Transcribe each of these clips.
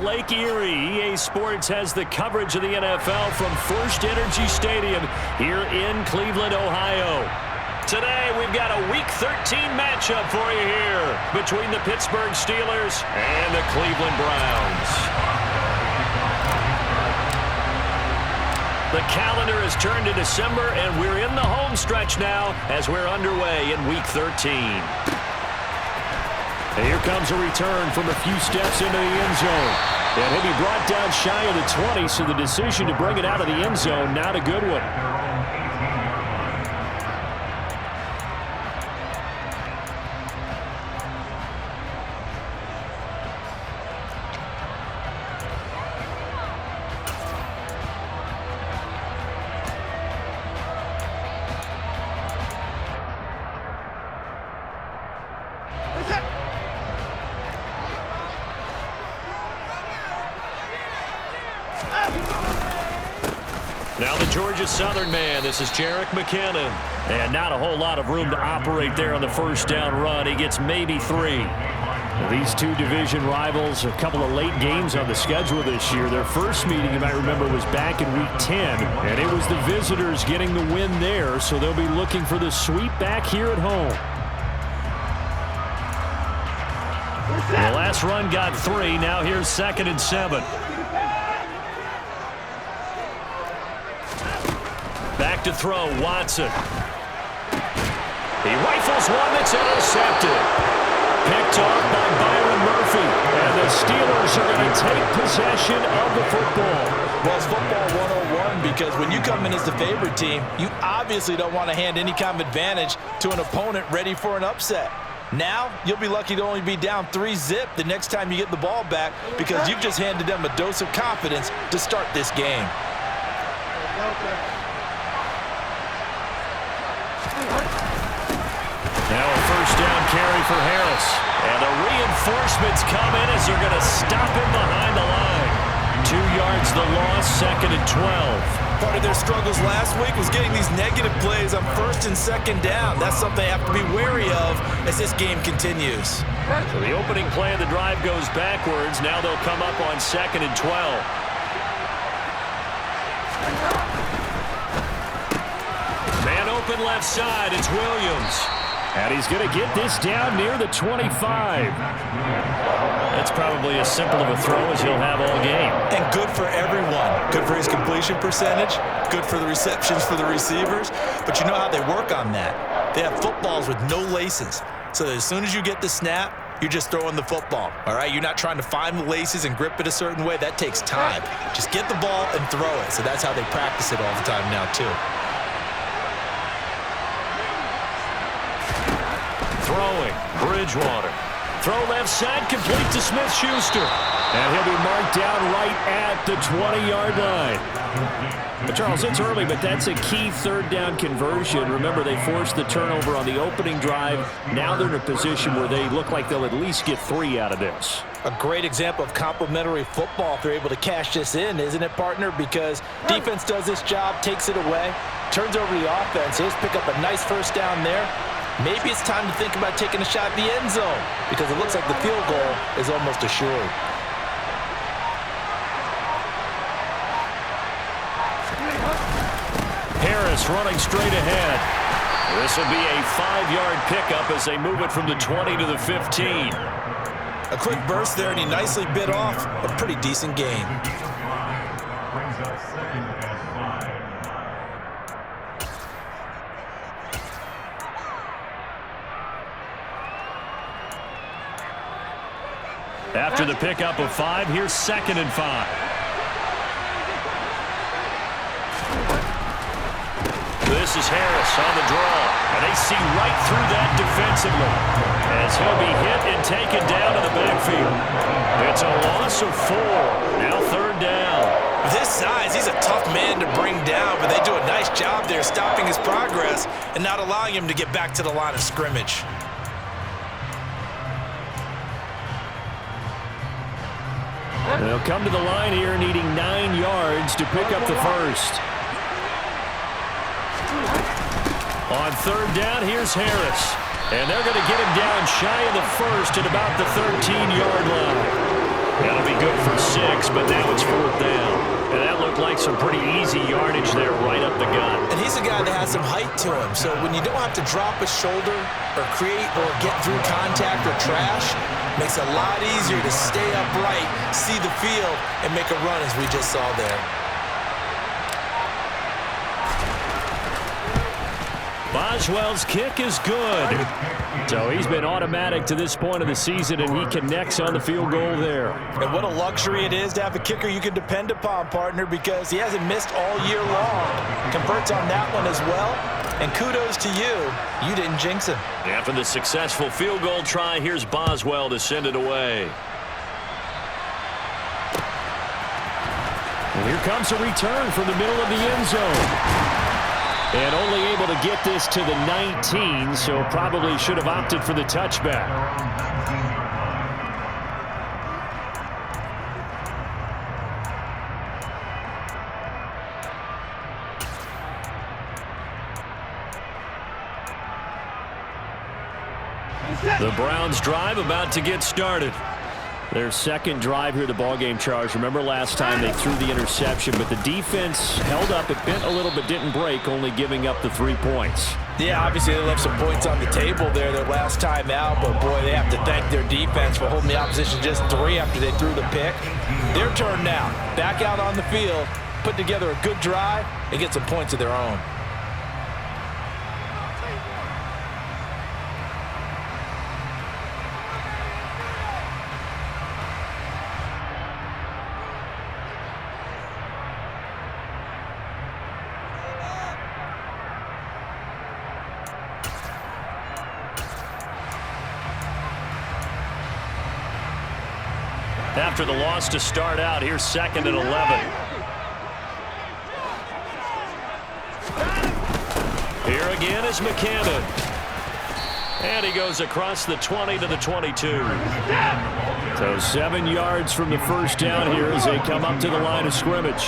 Lake Erie. EA Sports has the coverage of the NFL from First Energy Stadium here in Cleveland, Ohio. Today, we've got a Week 13 matchup for you here between the Pittsburgh Steelers and the Cleveland Browns. The calendar has turned to December, and we're in the home stretch now as we're underway in Week 13. And here comes a return from a few steps into the end zone. And he'll be brought down shy of the 20, so the decision to bring it out of the end zone, not a good one. Now the Georgia Southern man, this is Jerick McKinnon. And not a whole lot of room to operate there on the first down run. He gets maybe 3. These two division rivals, a couple of late games on the schedule this year. Their first meeting, you might remember, was back in Week 10. And it was the visitors getting the win there, so they'll be looking for the sweep back here at home. The last run got 3. Now here's 2nd and 7. Back to throw, Watson. He rifles one that's intercepted. Picked off by Byron Murphy. And the Steelers are going to take possession of the football. Well, it's football 101 because when you come in as the favorite team, you obviously don't want to hand any kind of advantage to an opponent ready for an upset. Now, you'll be lucky to only be down 3-zip the next time you get the ball back because you've just handed them a dose of confidence to start this game. Now a first down carry for Harris. And the reinforcements come in as they're going to stop him behind the line. 2 yards the loss, 2nd and 12. Part of their struggles last week was getting these negative plays on 1st and 2nd down. That's something they have to be wary of as this game continues. So the opening play of the drive goes backwards. Now they'll come up on 2nd and 12. Man open left side, it's Williams. And he's going to get this down near the 25. That's probably as simple of a throw as he'll have all game. And good for everyone. Good for his completion percentage. Good for the receptions for the receivers. But you know how they work on that. They have footballs with no laces. So that as soon as you get the snap, you're just throwing the football. All right? You're not trying to find the laces and grip it a certain way. That takes time. Just get the ball and throw it. So that's how they practice it all the time now, too. Throwing, Bridgewater. Throw left side, complete to Smith-Schuster. And he'll be marked down right at the 20-yard line. But Charles, it's early, but that's a key 3rd down conversion. Remember, they forced the turnover on the opening drive. Now they're in a position where they look like they'll at least get 3 out of this. A great example of complementary football if they're able to cash this in, isn't it, partner? Because defense does this job, takes it away, turns over the offense. He'll pick up a nice first down there. Maybe it's time to think about taking a shot at the end zone because it looks like the field goal is almost assured. Harris running straight ahead. This will be a 5-yard pickup as they move it from the 20 to the 15. A quick burst there, and he nicely bit off a pretty decent gain. After the pickup of 5, here's 2nd and 5. This is Harris on the draw. And they see right through that defensively as he'll be hit and taken down in the backfield. It's a loss of 4. Now 3rd down. With his size, he's a tough man to bring down, but they do a nice job there stopping his progress and not allowing him to get back to the line of scrimmage. They'll come to the line here needing 9 yards to pick up the first. On 3rd down, here's Harris. And they're going to get him down shy of the first at about the 13-yard line. That'll be good for 6, but now it's 4th down. And that looked like some pretty easy yardage there right up the gut. And he's a guy that has some height to him, so when you don't have to drop a shoulder or create or get through contact or trash, it makes it a lot easier to stay upright, see the field, and make a run as we just saw there. Boswell's kick is good. So he's been automatic to this point of the season, and he connects on the field goal there. And what a luxury it is to have a kicker you can depend upon, partner, because he hasn't missed all year long. Converts on that one as well. And kudos to you. You didn't jinx him. After the successful field goal try, here's Boswell to send it away. And here comes a return from the middle of the end zone. And only able to get this to the 19, so probably should have opted for the touchback. The Browns drive about to get started. Their second drive here, the ballgame, Charles. Remember last time they threw the interception, but the defense held up. It bent a little but didn't break, only giving up the 3 points. Yeah, obviously they left some points on the table there their last time out, but boy, they have to thank their defense for holding the opposition just 3 after they threw the pick. Their turn now. Back out on the field, put together a good drive, and get some points of their own. After the loss to start out, here's 2nd and 11. Here again is McKinnon. And he goes across the 20 to the 22. So 7 yards from the first down here as they come up to the line of scrimmage.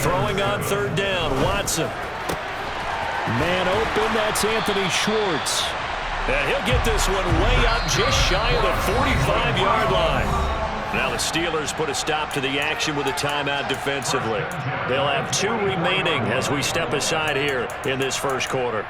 Throwing on 3rd down, Watson. Man open, that's Anthony Schwartz. And he'll get this one way up just shy of the 45-yard line. Now the Steelers put a stop to the action with a timeout defensively. They'll have 2 remaining as we step aside here in this first quarter.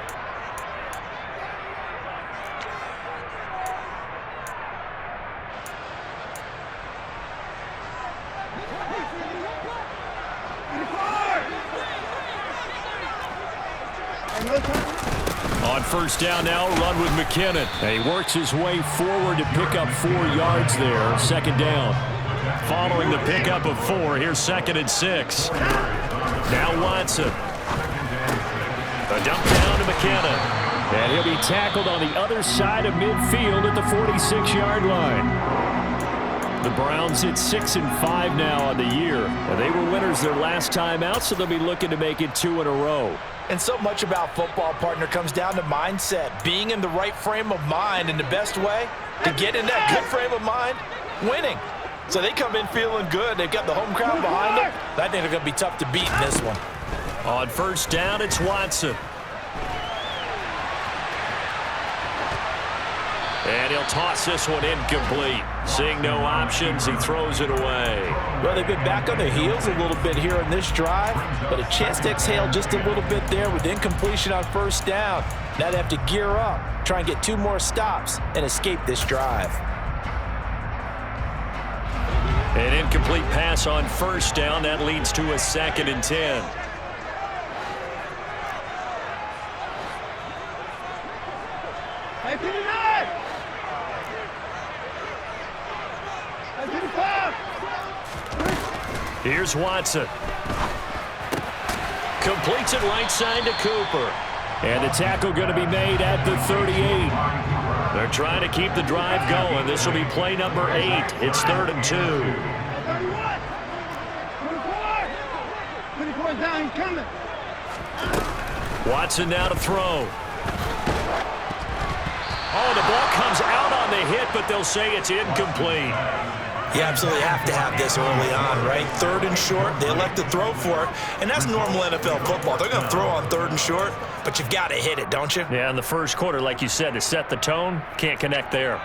On 1st down now, run with McKinnon. And he works his way forward to pick up 4 yards there. 2nd down. Following the pickup of 4, here's 2nd and 6. Now Watson. A dump down to McKinnon. And he'll be tackled on the other side of midfield at the 46-yard line. The Browns hit 6-5 now on the year. They were winners their last time out, so they'll be looking to make it 2 in a row. And so much about football, partner, comes down to mindset, being in the right frame of mind, and the best way to get in that good frame of mind, winning. So they come in feeling good. They've got the home crowd behind them. I think they're going to be tough to beat in this one. On 1st down, it's Watson. And he'll toss this one incomplete. Seeing no options, he throws it away. Well, they've been back on their heels a little bit here in this drive, but a chance to exhale just a little bit there with incompletion on 1st down. Now they have to gear up, try and get 2 more stops, and escape this drive. An incomplete pass on 1st down. That leads to a 2nd and 10. Here's Watson. Completes it right side to Cooper. And the tackle going to be made at the 38. They're trying to keep the drive going. This will be play number 8. It's 3rd and 2. 24 down, he's coming. Watson now to throw. Oh, the ball comes out on the hit, but they'll say it's incomplete. You absolutely have to have this early on, right? 3rd and short, they elect to throw for it, and that's normal NFL football. They're going to throw on 3rd and short, but you've got to hit it, don't you? Yeah, in the first quarter, like you said, to set the tone, can't connect there.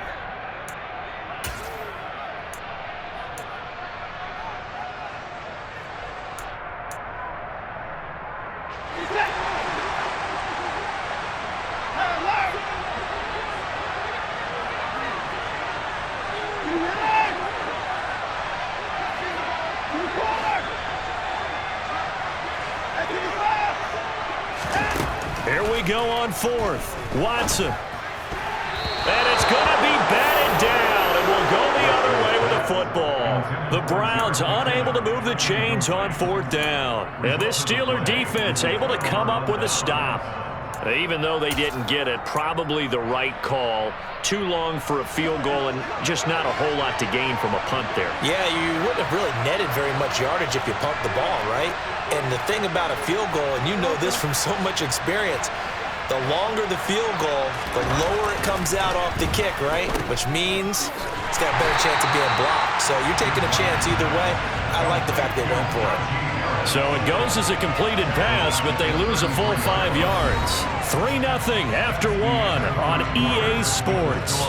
go on fourth. Watson. And it's going to be batted down, and we'll go the other way with the football. The Browns unable to move the chains on fourth down. And this Steeler defense able to come up with a stop. Even though they didn't get it, probably the right call. Too long for a field goal and just not a whole lot to gain from a punt there. Yeah, you wouldn't have really netted very much yardage if you pumped the ball, right? And the thing about a field goal, and you know this from so much experience, the longer the field goal, the lower it comes out off the kick, right? Which means it's got a better chance of being blocked. So you're taking a chance either way. I like the fact they went for it. So it goes as a completed pass, but they lose a full 5 yards. 3-0 after 1 on EA Sports.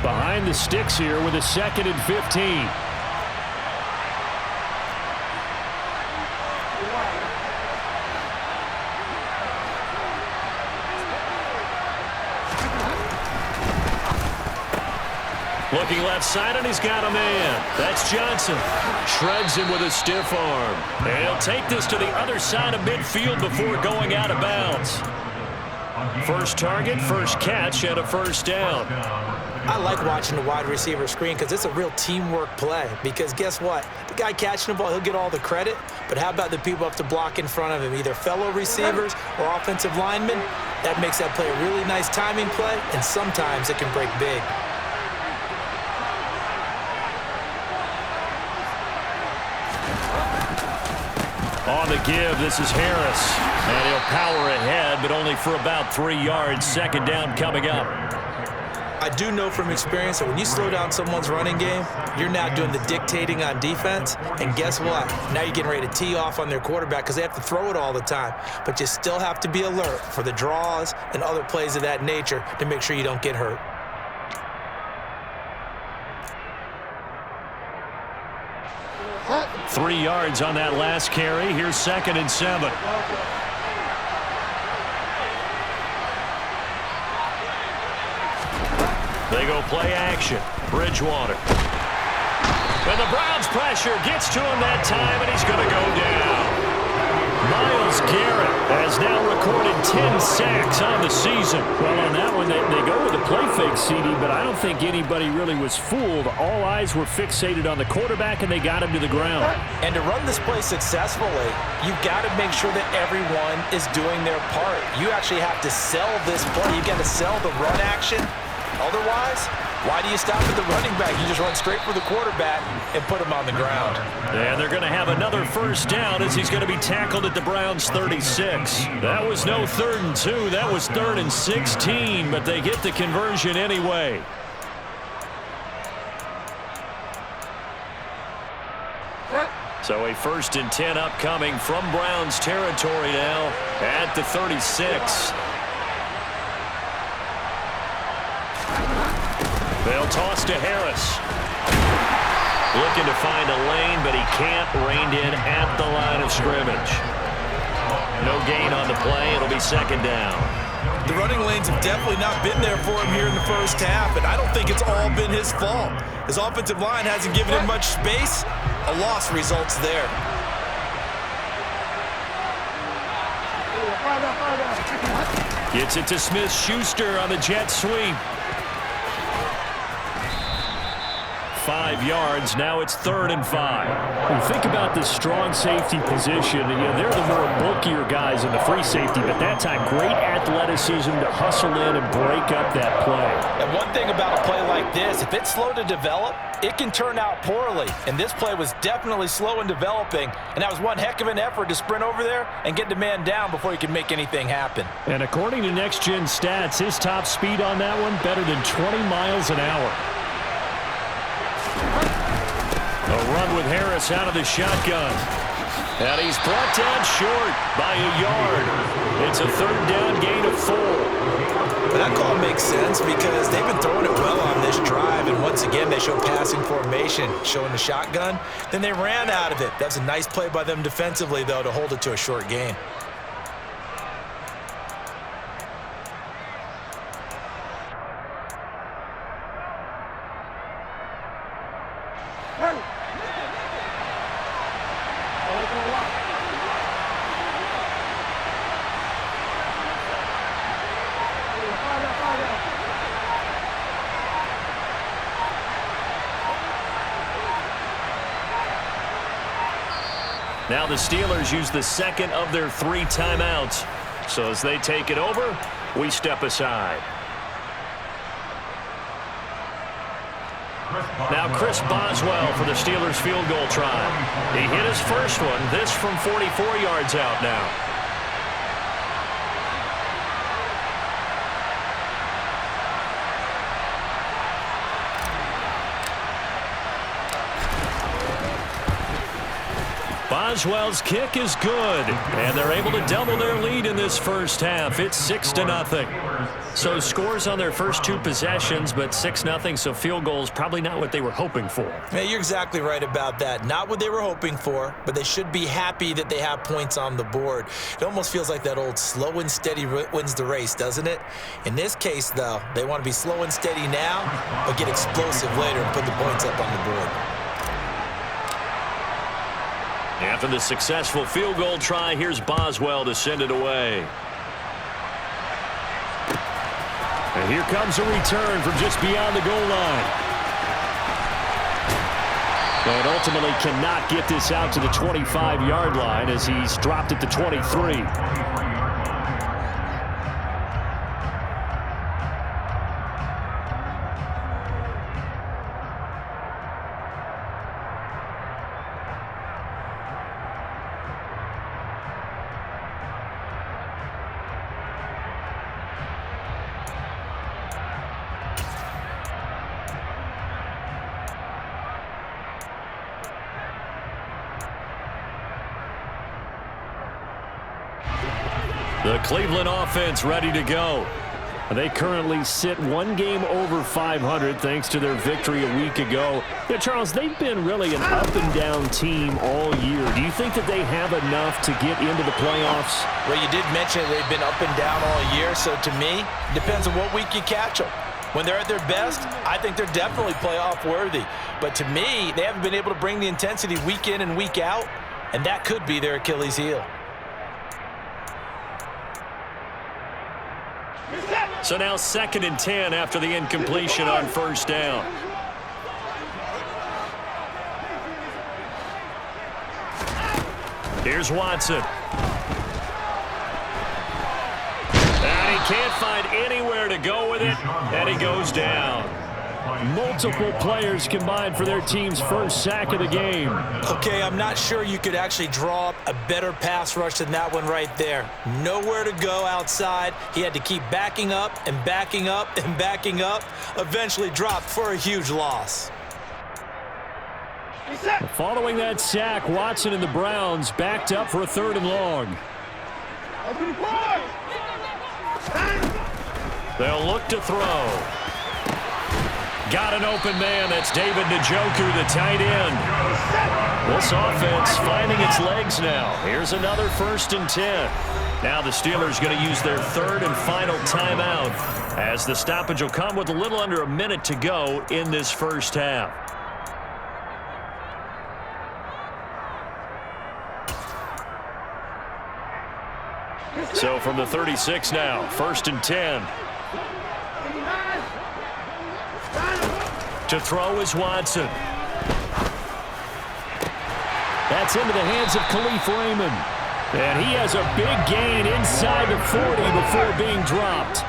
Behind the sticks here with a 2nd and 15. Looking left side, and he's got a man. That's Johnson. Shreds him with a stiff arm. And he'll take this to the other side of midfield before going out of bounds. First target, first catch, and a first down. I like watching the wide receiver screen because it's a real teamwork play. Because guess what? The guy catching the ball, he'll get all the credit. But how about the people up to block in front of him, either fellow receivers or offensive linemen? That makes that play a really nice timing play, and sometimes it can break big. On the give, this is Harris. And he'll power ahead, but only for about 3 yards. 2nd down coming up. I do know from experience that when you slow down someone's running game, you're now doing the dictating on defense. And guess what? Now you're getting ready to tee off on their quarterback because they have to throw it all the time. But you still have to be alert for the draws and other plays of that nature to make sure you don't get hurt. Three yards on that last carry. Here's 2nd and 7. They go play action. Bridgewater. And the Browns pressure gets to him that time, and he's going to go down. Myles Garrett has now recorded 10 sacks on the season. Well, on that one, they go with a play fake, CD, but I don't think anybody really was fooled. All eyes were fixated on the quarterback, and they got him to the ground. And to run this play successfully, you've got to make sure that everyone is doing their part. You actually have to sell this play. You've got to sell the run action. Otherwise, why do you stop at the running back? You just run straight for the quarterback and put him on the ground. And they're going to have another first down as he's going to be tackled at the Browns' 36. That was no 3rd and 2. That was 3rd and 16, but they get the conversion anyway. So a 1st and 10 upcoming from Browns territory now at the 36. They'll toss to Harris. Looking to find a lane, but he can't. Reined in at the line of scrimmage. No gain on the play. It'll be 2nd down. The running lanes have definitely not been there for him here in the first half, and I don't think it's all been his fault. His offensive line hasn't given him much space. A loss results there. Gets it to Smith-Schuster on the jet sweep. 5 yards. Now it's 3rd and 5. When you think about this strong safety position, they're the more bulkier guys in the free safety, but that time, great athleticism to hustle in and break up that play. And one thing about a play like this, if it's slow to develop, it can turn out poorly. And this play was definitely slow in developing, and that was one heck of an effort to sprint over there and get the man down before he could make anything happen. And according to Next Gen Stats, his top speed on that one, better than 20 miles an hour. A run with Harris out of the shotgun. And he's brought down short by a yard. It's a 3rd down gain of 4. But that call makes sense because they've been throwing it well on this drive, and once again, they show passing formation, showing the shotgun. Then they ran out of it. That's a nice play by them defensively, though, to hold it to a short gain. Now the Steelers use the second of their 3 timeouts. So as they take it over, we step aside. Now Chris Boswell for the Steelers field goal try. He hit his first one, this from 44 yards out now. Boswell's kick is good, and they're able to double their lead in this first half. It's 6-0. So scores on their first 2 possessions, but 6-0, so field goals probably not what they were hoping for. Yeah, you're exactly right about that. Not what they were hoping for, but they should be happy that they have points on the board. It almost feels like that old slow and steady wins the race, doesn't it? In this case, though, they want to be slow and steady now, but get explosive later and put the points up on the board. After the successful field goal try, here's Boswell to send it away. And here comes a return from just beyond the goal line. And ultimately cannot get this out to the 25-yard line as he's dropped at the 23. The Cleveland offense ready to go. They currently sit 1 game over 500 thanks to their victory a week ago. Yeah, Charles, they've been really an up-and-down team all year. Do you think that they have enough to get into the playoffs? Well, you did mention they've been up and down all year, so to me, it depends on what week you catch them. When they're at their best, I think they're definitely playoff worthy. But to me, they haven't been able to bring the intensity week in and week out, and that could be their Achilles heel. So now 2nd and 10 after the incompletion on first down. Here's Watson. And he can't find anywhere to go with it, and he goes down. Multiple players combined for their team's first sack of the game. Okay, I'm not sure you could actually draw up a better pass rush than that one right there. Nowhere to go outside. He had to keep backing up and backing up and backing up. Eventually dropped for a huge loss. Following that sack, Watson and the Browns backed up for a 3rd and long. They'll look to throw. Got an open man. That's David Njoku, the tight end. This offense finding its legs now. Here's another 1st and 10. Now the Steelers going to use their 3rd and final timeout as the stoppage will come with a little under a minute to go in this first half. So from the 36 now, 1st and 10. To throw is Watson. That's into the hands of Khalif Raymond. And he has a big gain inside the 40 before being dropped.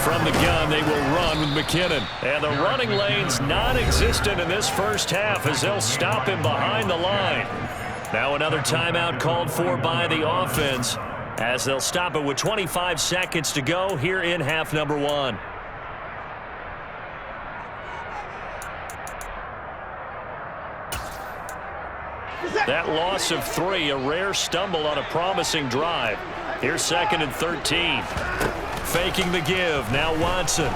From the gun, they will run with McKinnon. And the running lane's non-existent in this first half as they'll stop him behind the line. Now another timeout called for by the offense as they'll stop it with 25 seconds to go here in half number 1. That loss of 3, a rare stumble on a promising drive. Here's 2nd and 13. Faking the give. Now Watson.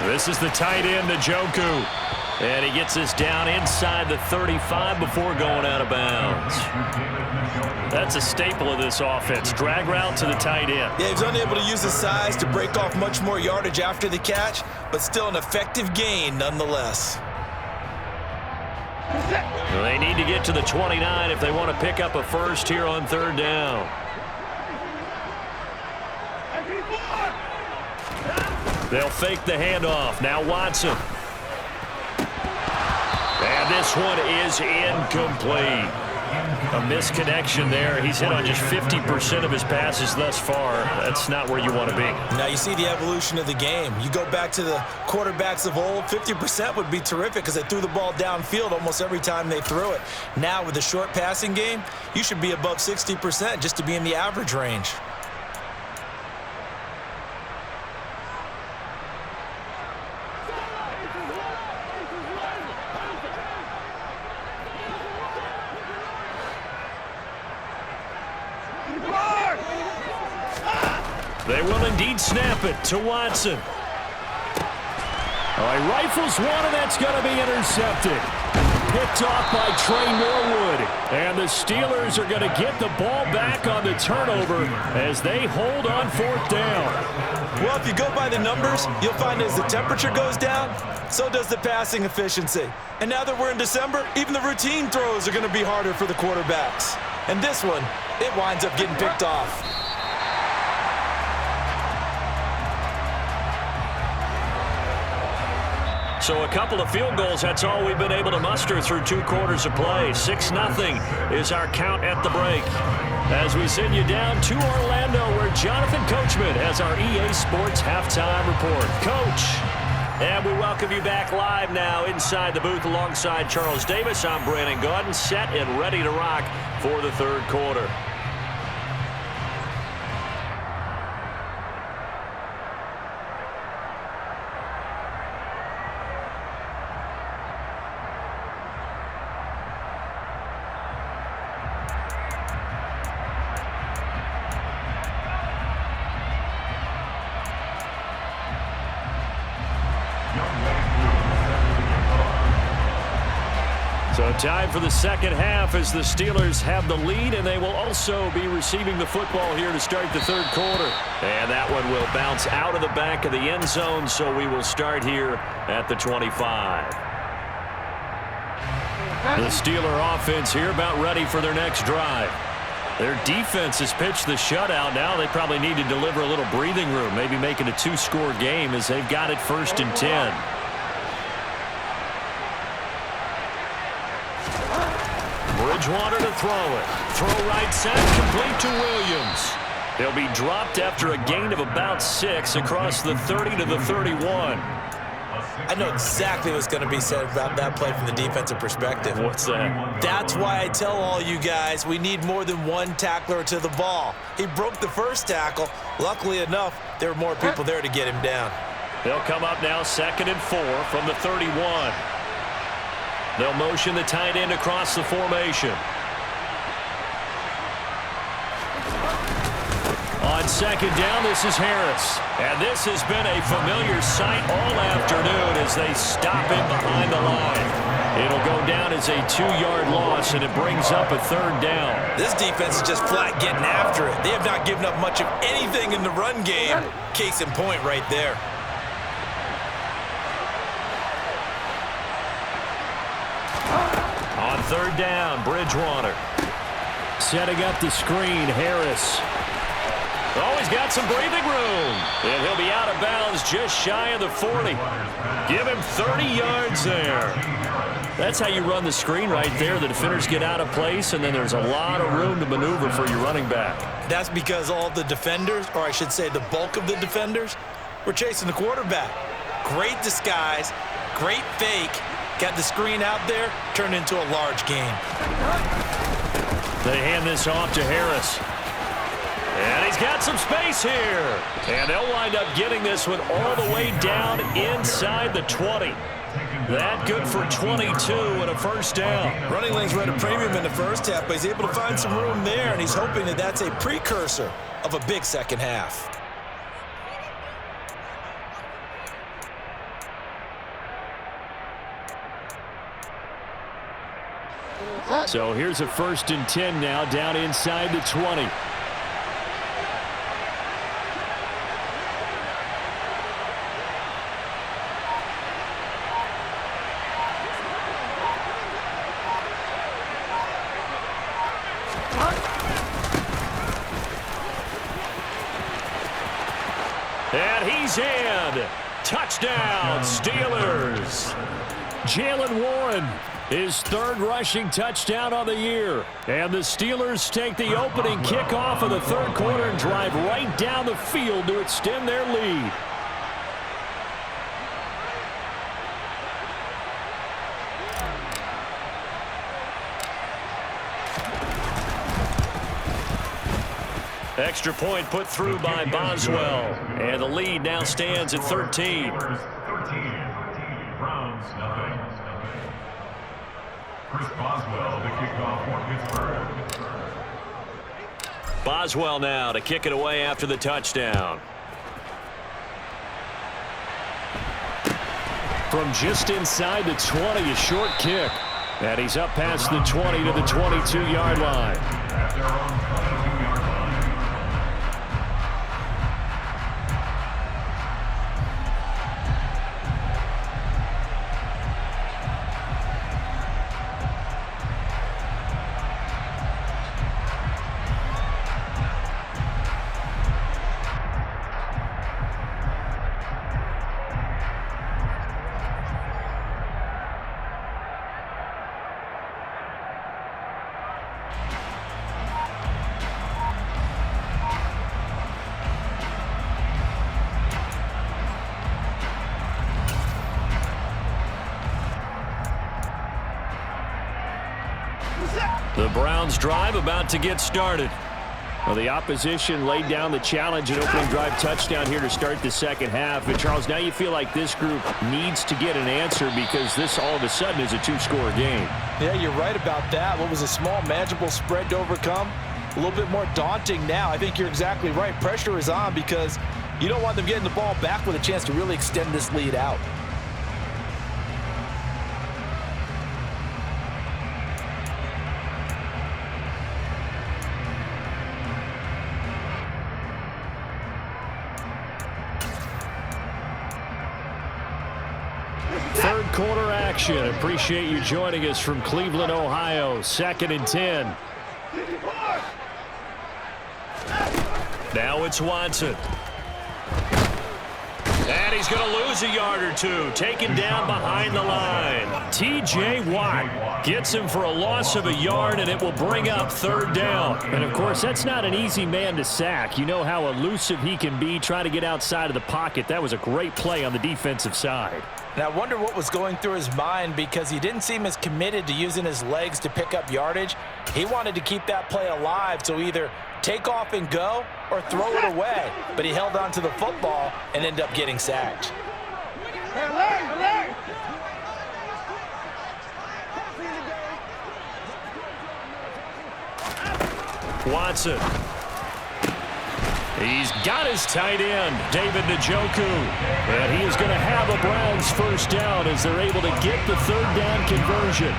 This is the tight end, Njoku. And he gets this down inside the 35 before going out of bounds. That's a staple of this offense. Drag route to the tight end. Yeah, he was unable to use his size to break off much more yardage after the catch, but still an effective gain nonetheless. They need to get to the 29 if they want to pick up a first here on 3rd down. They'll fake the handoff. Now Watson. And this one is incomplete. A misconnection there. He's hit on just 50% of his passes thus far. That's not where you want to be. Now you see the evolution of the game. You go back to the quarterbacks of old, 50% would be terrific because they threw the ball downfield almost every time they threw it. Now with the short passing game, you should be above 60% just to be in the average range. They will indeed snap it to Watson. All right, rifles one, and that's going to be intercepted. Picked off by Trey Norwood. And the Steelers are going to get the ball back on the turnover as they hold on 4th down. Well, if you go by the numbers, you'll find as the temperature goes down, so does the passing efficiency. And now that we're in December, even the routine throws are going to be harder for the quarterbacks. And this one, it winds up getting picked off. So a couple of field goals, that's all we've been able to muster through 2 quarters of play. 6-0 is our count at the break. As we send you down to Orlando, where Jonathan Coachman has our EA Sports halftime report. Coach, and we welcome you back live now inside the booth alongside Charles Davis. I'm Brandon Gaudin, set and ready to rock for the 3rd quarter. So time for the 2nd half as the Steelers have the lead, and they will also be receiving the football here to start the 3rd quarter. And that one will bounce out of the back of the end zone, so we will start here at the 25. The Steeler offense here about ready for their next drive. Their defense has pitched the shutout. Now they probably need to deliver a little breathing room, maybe make it a 2-score game as they've got it 1st and 10. Bridgewater to throw it. Throw right side, complete to Williams. He'll be dropped after a gain of about 6 across the 30 to the 31. I know exactly what's going to be said about that play from the defensive perspective. What's that? That's why I tell all you guys we need more than one tackler to the ball. He broke the first tackle. Luckily enough, there were more people there to get him down. They'll come up now 2nd and 4 from the 31. They'll motion the tight end across the formation. On 2nd down, this is Harris. And this has been a familiar sight all afternoon as they stop him behind the line. It'll go down as a 2-yard loss, and it brings up a 3rd down. This defense is just flat getting after it. They have not given up much of anything in the run game. Case in point right there. On 3rd down, Bridgewater. Setting up the screen, Harris. Oh, he's got some breathing room. And he'll be out of bounds just shy of the 40. Give him 30 yards there. That's how you run the screen right there. The defenders get out of place, and then there's a lot of room to maneuver for your running back. That's because all the defenders, or I should say the bulk of the defenders, were chasing the quarterback. Great disguise, great fake. Got the screen out there, turned into a large game. They hand this off to Harris. And he's got some space here. And they'll wind up getting this one all the way down inside the 20. That good for 22 and a first down. Running lanes were at a premium in the first half, but he's able to find some room there, and he's hoping that that's a precursor of a big second half. So here's a 1st and 10 now, down inside the 20. And he's in. Touchdown, Steelers. Jalen Warren, his 3rd rushing touchdown on the year. And the Steelers take the opening kickoff of the 3rd quarter and drive right down the field to extend their lead. Extra point put through by Boswell. And the lead now stands at 13. Browns nothing. Chris Boswell, the kickoff for Pittsburgh. Boswell now to kick it away after the touchdown. From just inside the 20, a short kick. And he's up past the 20 to the 22-yard line. At their own 22-yard line. The Browns drive about to get started. Well, the opposition laid down the challenge and opening drive touchdown here to start the second half. But, Charles, now you feel like this group needs to get an answer because this all of a sudden is a 2-score game. Yeah, you're right about that. What was a small, manageable spread to overcome? A little bit more daunting now. I think you're exactly right. Pressure is on because you don't want them getting the ball back with a chance to really extend this lead out. Third quarter action. Appreciate you joining us from Cleveland, Ohio. 2nd and 10. Now it's Watson. And he's going to lose a yard or two. Taken down behind the line. T.J. Watt gets him for a loss of a yard, and it will bring up 3rd down. And, of course, that's not an easy man to sack. You know how elusive he can be trying to get outside of the pocket. That was a great play on the defensive side. And I wonder what was going through his mind because he didn't seem as committed to using his legs to pick up yardage. He wanted to keep that play alive, so either take off and go or throw it away. But he held on to the football and ended up getting sacked. Watson. He's got his tight end, David Njoku. And he is going to have a Browns first down as they're able to get the 3rd down conversion.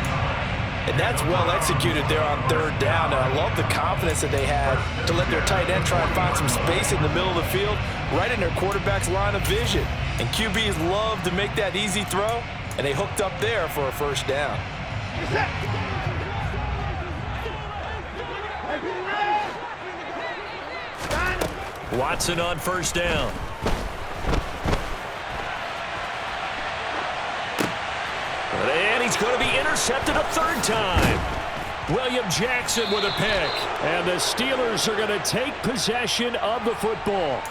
And that's well executed there on 3rd down. And I love the confidence that they had to let their tight end try and find some space in the middle of the field, right in their quarterback's line of vision. And QBs love to make that easy throw, and they hooked up there for a first down. Watson on 1st down. And he's going to be intercepted a 3rd time. William Jackson with a pick. And the Steelers are going to take possession of the football.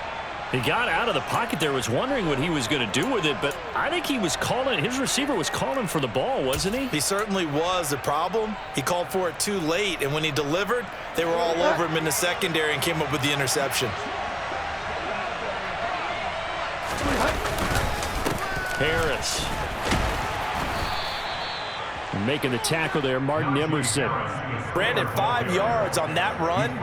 He got out of the pocket there, was wondering what he was going to do with it, but I think he was calling, his receiver was calling for the ball, wasn't he? He certainly was. The problem, he called for it too late, and when he delivered, they were all over him in the secondary and came up with the interception. Harris. making the tackle there, Martin Emerson. Brandon, 5 yards on that run.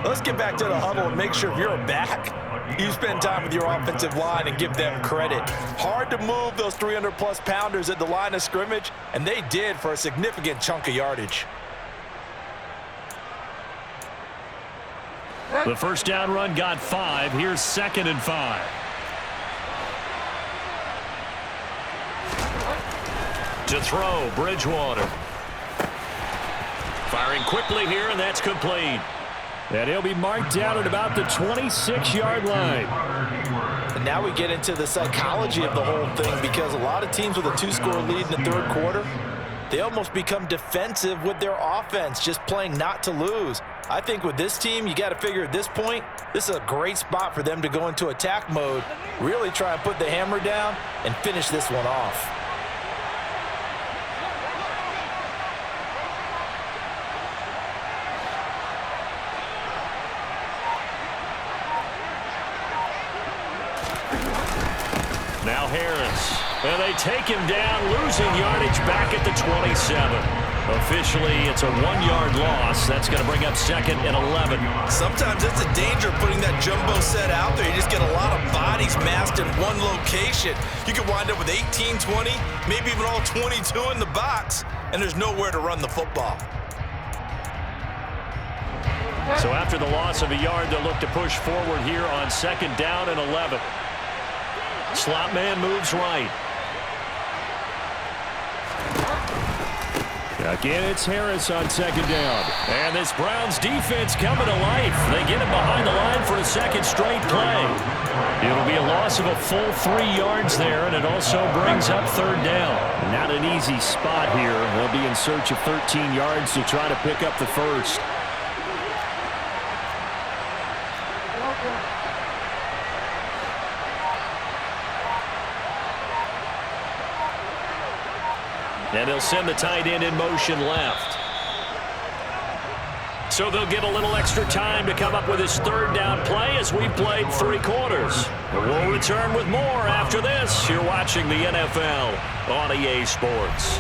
Let's get back to the huddle and make sure if you're a back, you spend time with your offensive line and give them credit. Hard to move those 300-plus pounders at the line of scrimmage, and they did for a significant chunk of yardage. The first down run got 5. Here's 2nd and 5. To throw, Bridgewater. Firing quickly here, and that's complete. And he'll be marked down at about the 26-yard line. And now we get into the psychology of the whole thing, because a lot of teams with a 2-score lead in the third quarter, they almost become defensive with their offense, just playing not to lose. I think with this team, you got to figure at this point, this is a great spot for them to go into attack mode, really try and put the hammer down and finish this one off. Now Harris. And they take him down, losing yardage back at the 27. Officially, it's a 1-yard loss. That's going to bring up 2nd and 11. Sometimes it's a danger putting that jumbo set out there. You just get a lot of bodies massed in one location. You could wind up with 18, 20, maybe even all 22 in the box, and there's nowhere to run the football. So after the loss of a yard, they'll look to push forward here on 2nd down and 11. Slot man moves right. Again, it's Harris on 2nd down. And this Browns defense coming to life. They get him behind the line for a 2nd straight play. It'll be a loss of a full 3 yards there, and it also brings up 3rd down. Not an easy spot here. They'll be in search of 13 yards to try to pick up the first. And they'll send the tight end in motion left. So they'll get a little extra time to come up with his 3rd down play as we've played 3 quarters. We'll return with more after this. You're watching the NFL on EA Sports.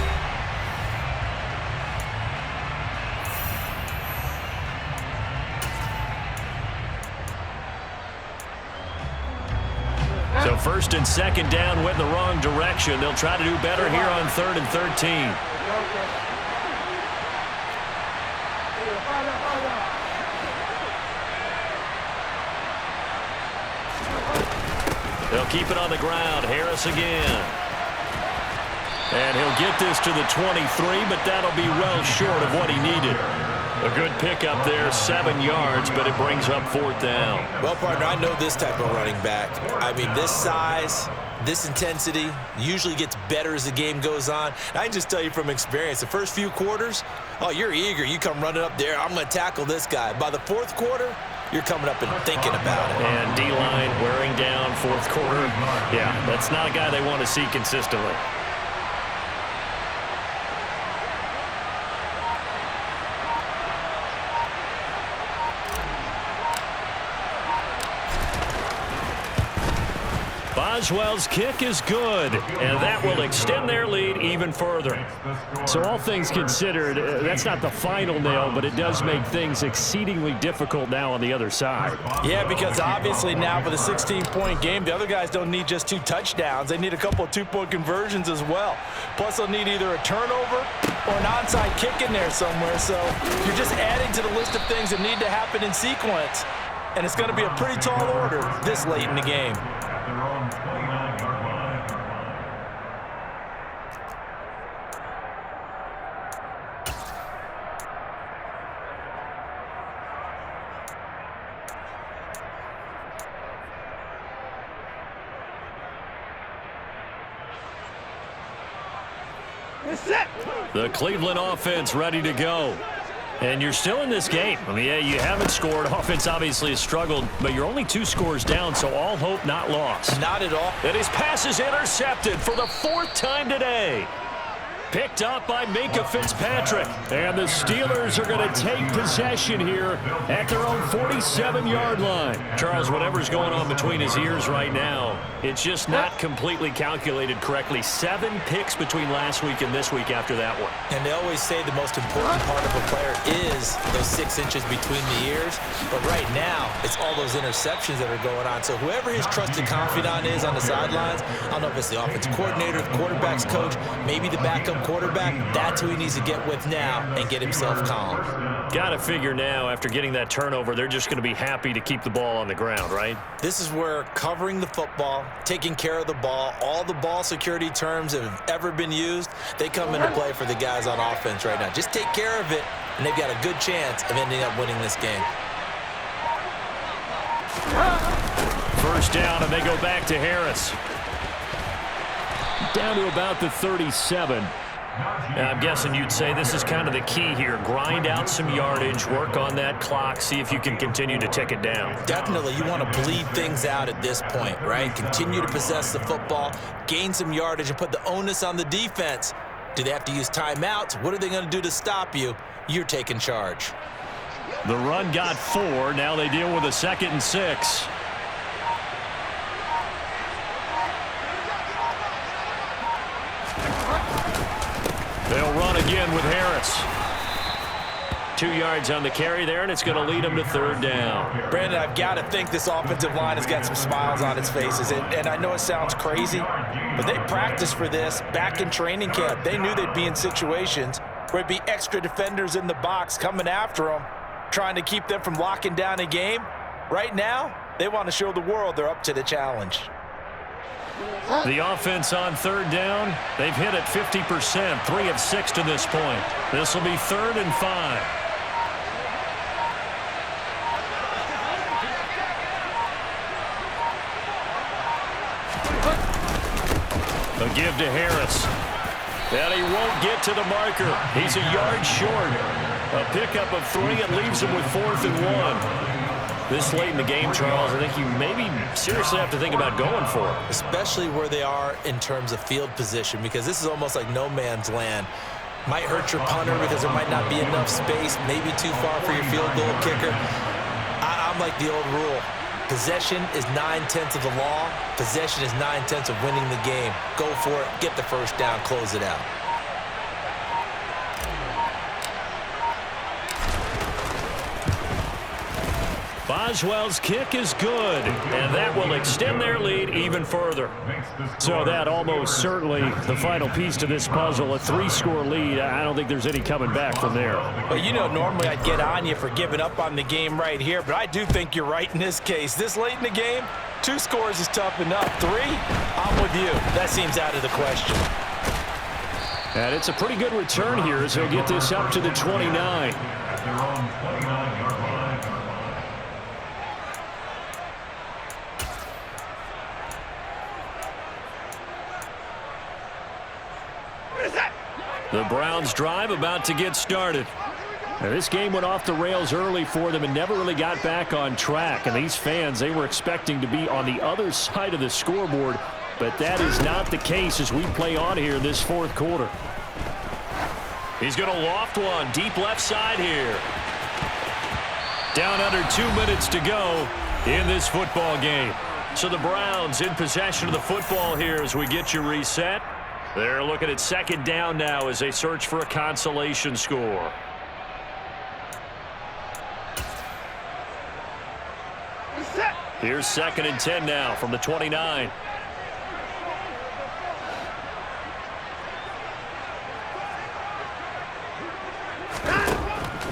So 1st and 2nd down went in the wrong direction. They'll try to do better here on 3rd and 13. They'll keep it on the ground. Harris again. And he'll get this to the 23, but that'll be well short of what he needed. A good pickup there, 7 yards, but it brings up 4th down. Well, partner, I know this type of running back. I mean, this size, this intensity usually gets better as the game goes on. And I can just tell you from experience, the first few quarters, oh, you're eager. You come running up there, I'm going to tackle this guy. By the 4th quarter, you're coming up and thinking about it. And D-line wearing down 4th quarter. Yeah, that's not a guy they want to see consistently. Boswell's kick is good, and that will extend their lead even further. So all things considered, that's not the final nail, but it does make things exceedingly difficult now on the other side. Yeah, because obviously now with a 16-point game, the other guys don't need just 2 touchdowns. They need a couple of 2-point conversions as well. Plus, they'll need either a turnover or an onside kick in there somewhere. So you're just adding to the list of things that need to happen in sequence. And it's going to be a pretty tall order this late in the game. At their own 29-yard line. The Cleveland offense ready to go. And you're still in this game. I mean, yeah, you haven't scored. Offense obviously has struggled, but you're only 2 scores down, so all hope not lost. Not at all. And his pass is intercepted for the 4th time today. Picked up by Minkah Fitzpatrick. And the Steelers are going to take possession here at their own 47-yard line. Charles, whatever's going on between his ears right now, it's just not completely calculated correctly. 7 picks between last week and this week after that one. And they always say the most important part of a player is those 6 inches between the ears. But right now, it's all those interceptions that are going on. So whoever his trusted confidant is on the sidelines, I don't know if it's the offensive coordinator, the quarterback's coach, maybe the backup quarterback, that's who he needs to get with now and get himself calm. Got to figure now, after getting that turnover, they're just going to be happy to keep the ball on the ground, right? This is where covering the football, taking care of the ball, all the ball security terms that have ever been used, they come into play for the guys on offense right now. Just take care of it, and they've got a good chance of ending up winning this game. First down, and they go back to Harris. Down to about the 37. I'm guessing you'd say this is kind of the key here. Grind out some yardage, work on that clock, see if you can continue to tick it down. Definitely, you want to bleed things out at this point, right? Continue to possess the football, gain some yardage, and put the onus on the defense. Do they have to use timeouts? What are they going to do to stop you? You're taking charge. The run got 4. Now they deal with a 2nd and 6. They'll run again with Harris. 2 yards on the carry there, and it's going to lead them to 3rd down. Brandon, I've got to think this offensive line has got some smiles on its faces. And I know it sounds crazy, but they practiced for this back in training camp. They knew they'd be in situations where it'd be extra defenders in the box coming after them, trying to keep them from locking down a game. Right now, they want to show the world they're up to the challenge. The offense on 3rd down, they've hit it 50%, 3 of 6 to this point. This will be 3rd and 5. A give to Harris. And he won't get to the marker. He's a yard short. A pickup of 3. It leaves him with 4th and 1. This late in the game, Charles, I think you maybe seriously have to think about going for it. Especially where they are in terms of field position, because this is almost like no man's land. Might hurt your punter because there might not be enough space, maybe too far for your field goal kicker. I'm like the old rule. Possession is 9/10 of the law. Possession is 9/10 of winning the game. Go for it, get the first down, close it out. Boswell's kick is good, and that will extend their lead even further. So that almost certainly the final piece to this puzzle, a 3-score lead. I don't think there's any coming back from there. Well, you know, normally I'd get on you for giving up on the game right here, but I do think you're right in this case. This late in the game, 2 scores is tough enough. 3, I'm with you. That seems out of the question. And it's a pretty good return here as they'll get this up to the 29. At their own 29-yard line. The Browns drive about to get started. Now, this game went off the rails early for them and never really got back on track. And these fans, they were expecting to be on the other side of the scoreboard, but that is not the case as we play on here in this 4th quarter. He's going to loft one deep left side here. Down under 2 minutes to go in this football game. So the Browns in possession of the football here as we get you reset. They're looking at 2nd down now as they search for a consolation score. Here's 2nd and 10 now from the 29.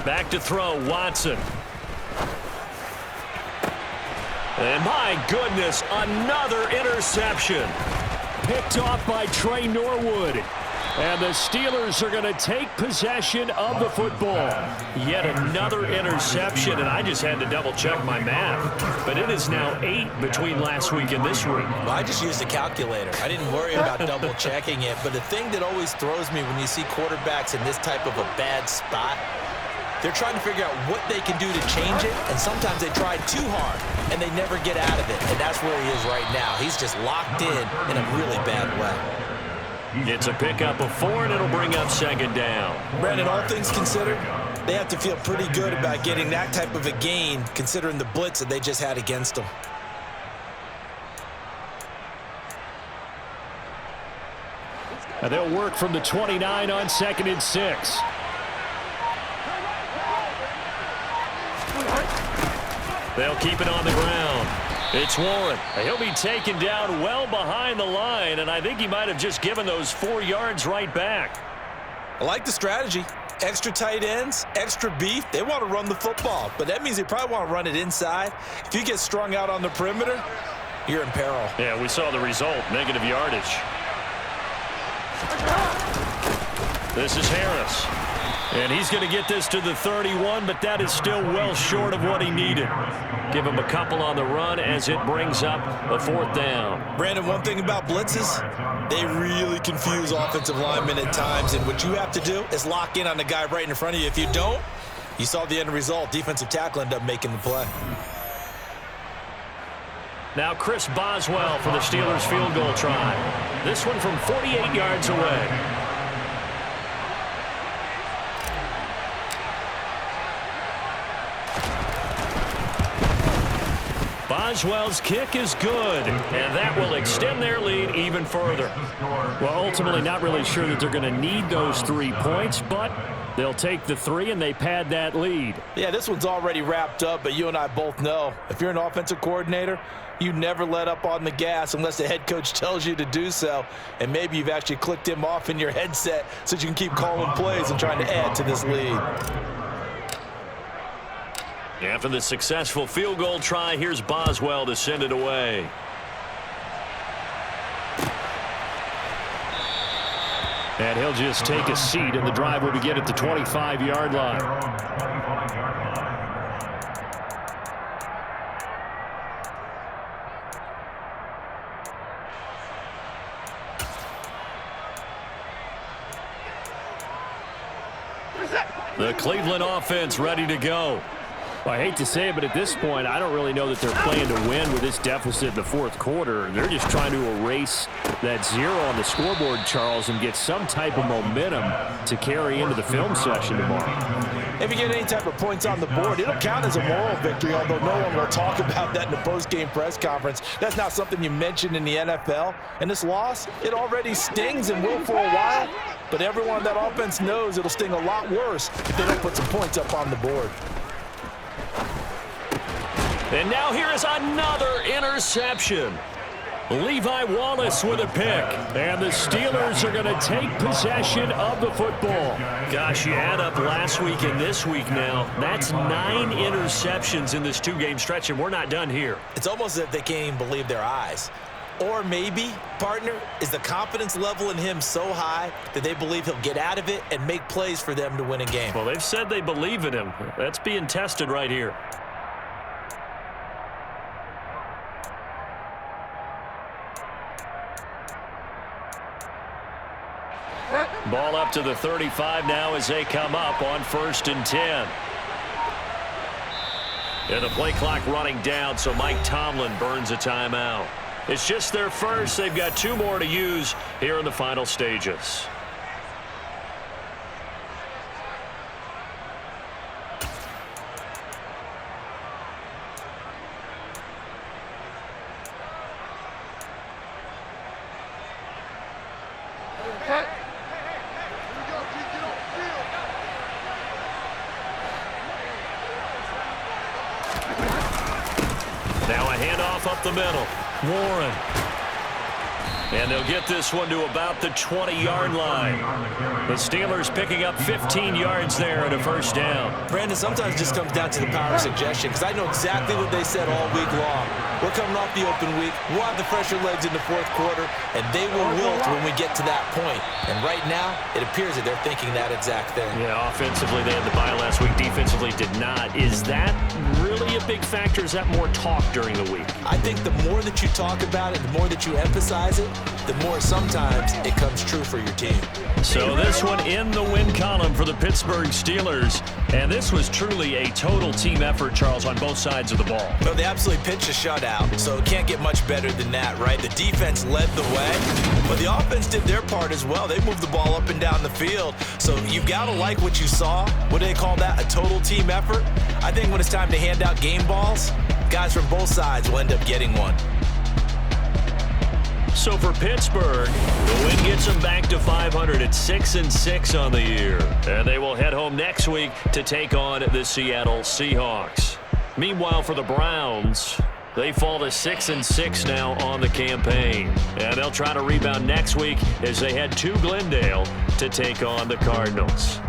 Back to throw, Watson. And my goodness, another interception. Picked off by Trey Norwood. And the Steelers are going to take possession of the football. Yet another interception, and I just had to double-check my math. But it is now 8 between last week and this week. Well, I just used a calculator. I didn't worry about double-checking it. But the thing that always throws me when you see quarterbacks in this type of a bad spot, they're trying to figure out what they can do to change it, and sometimes they try too hard, and they never get out of it. And that's where he is right now. He's just locked in a really bad way. It's a pickup of 4, and it'll bring up second down. Brandon, all things considered, they have to feel pretty good about getting that type of a gain, considering the blitz that they just had against them. And they'll work from the 29 on 2nd and 6. They'll keep it on the ground. It's Warren. He'll be taken down well behind the line, and I think he might have just given those 4 yards right back. I like the strategy. Extra tight ends, extra beef. They want to run the football, but that means they probably want to run it inside. If you get strung out on the perimeter, you're in peril. Yeah, we saw the result, negative yardage. This is Harris. And he's going to get this to the 31, but that is still well short of what he needed. Give him a couple on the run as it brings up a 4th down. Brandon, one thing about blitzes, they really confuse offensive linemen at times, and what you have to do is lock in on the guy right in front of you. If you don't, you saw the end result. Defensive tackle ended up making the play. Now Chris Boswell for the Steelers field goal try. This one from 48 yards away. Boswell's kick is good, and that will extend their lead even further. Well, ultimately not really sure that they're going to need those 3 points, but they'll take the 3 and they pad that lead. Yeah, this one's already wrapped up, but you and I both know if you're an offensive coordinator, you never let up on the gas unless the head coach tells you to do so, and maybe you've actually clicked him off in your headset so you can keep calling plays and trying to add to this lead. After the successful field goal try, here's Boswell to send it away. And he'll just take a seat, and the drive will begin at the 25-yard line. The Cleveland offense ready to go. Well, I hate to say it, but at this point, I don't really know that they're playing to win with this deficit in the 4th quarter. They're just trying to erase that 0 on the scoreboard, Charles, and get some type of momentum to carry into the film session tomorrow. If you get any type of points on the board, it'll count as a moral victory, although no one will talk about that in the post-game press conference. That's not something you mentioned in the NFL. And this loss, it already stings and will for a while, but everyone on that offense knows it'll sting a lot worse if they don't put some points up on the board. And now here is another interception. Levi Wallace with a pick. And the Steelers are going to take possession of the football. Gosh, you add up last week and this week now. That's 9 interceptions in this 2-game stretch, and we're not done here. It's almost as if they can't even believe their eyes. Or maybe, partner, is the confidence level in him so high that they believe he'll get out of it and make plays for them to win a game. Well, they've said they believe in him. That's being tested right here. Ball up to the 35 now as they come up on 1st and 10. And the play clock running down, so Mike Tomlin burns a timeout. It's just their first. They've got 2 more to use here in the final stages. Now a handoff up the middle. Warren. And they'll get this one to about the 20-yard line. The Steelers picking up 15 yards there and a 1st down. Brandon, sometimes it just comes down to the power of suggestion, because I know exactly what they said all week long. We're coming off the open week. We'll have the fresher legs in the 4th quarter, and they will wilt when we get to that point. And right now, it appears that they're thinking that exact thing. Yeah, offensively, they had the bye last week. Defensively, did not. Is that really a big factor? Is that more talk during the week? I think the more that you talk about it, the more that you emphasize it, the more sometimes it comes true for your team. So this one in the win column for the Pittsburgh Steelers. And this was truly a total team effort, Charles, on both sides of the ball. Well, they absolutely pitched a shutout. shutout, so it can't get much better than that, right? The defense led the way, but the offense did their part as well. They moved the ball up and down the field, so you've got to like what you saw. What do they call that? A total team effort? I think when it's time to hand out game balls, guys from both sides will end up getting one. So for Pittsburgh, the win gets them back to 500 at 6-6 on the year. And they will head home next week to take on the Seattle Seahawks. Meanwhile, for the Browns, they fall to 6-6 now on the campaign. And they'll try to rebound next week as they head to Glendale to take on the Cardinals.